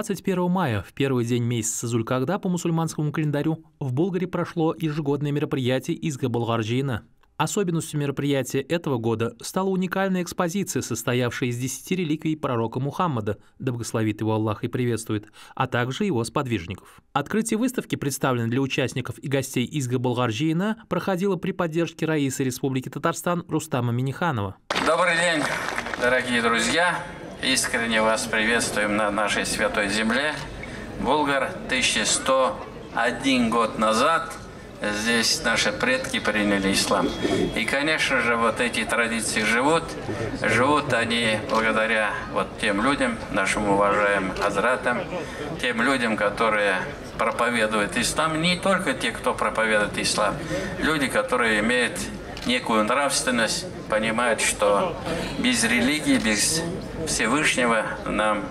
21 мая, в первый день месяца Зулькагда по мусульманскому календарю, в Болгаре прошло ежегодное мероприятие Изга Болгаржина. Особенностью мероприятия этого года стала уникальная экспозиция, состоявшая из 10 реликвий пророка Мухаммада, да благословит его Аллах и приветствует, а также его сподвижников. Открытие выставки, представленное для участников и гостей Изга Болгаржина, проходило при поддержке Раисы Республики Татарстан Рустама Миниханова. Добрый день, дорогие друзья! Искренне вас приветствуем на нашей святой земле. Болгар, 1101 год назад здесь наши предки приняли ислам. И, конечно же, вот эти традиции живут они благодаря вот тем людям, нашим уважаемым хазратам, тем людям, которые проповедуют ислам. Не только те, кто проповедует ислам, люди, которые имеют некую нравственность, понимают, что без религии, без Всевышнего нам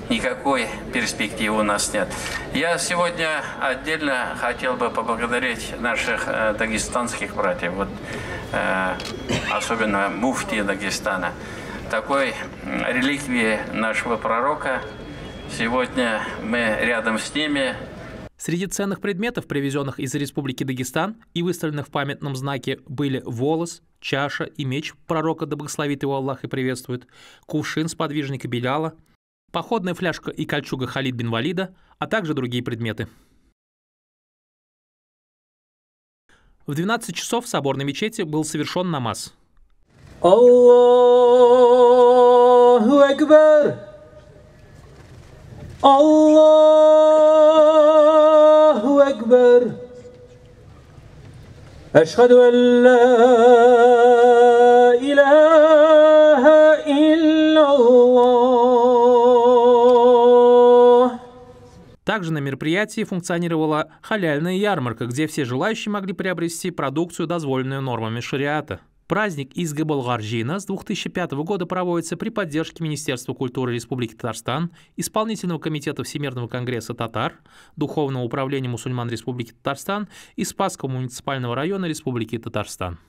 никакой перспективы у нас нет. Я сегодня отдельно хотел бы поблагодарить наших дагестанских братьев, особенно муфти Дагестана. Такой реликвии нашего пророка, сегодня мы рядом с ними. Среди ценных предметов, привезенных из Республики Дагестан и выставленных в памятном знаке, были волос, чаша и меч пророка, да благословит его Аллах и приветствует, кувшин сподвижника Биляла, походная фляжка и кольчуга Халид бин Валида, а также другие предметы. В 12 часов в соборной мечети был совершен намаз. Аллаху Акбар! Аллаху Акбар! Ашхаду ан ла илляха илляллах. Также на мероприятии функционировала халяльная ярмарка, где все желающие могли приобрести продукцию, дозволенную нормами шариата. Праздник Изга Болгаржина с 2005 года проводится при поддержке Министерства культуры Республики Татарстан, Исполнительного комитета Всемирного конгресса татар, Духовного управления мусульман Республики Татарстан и Спасского муниципального района Республики Татарстан.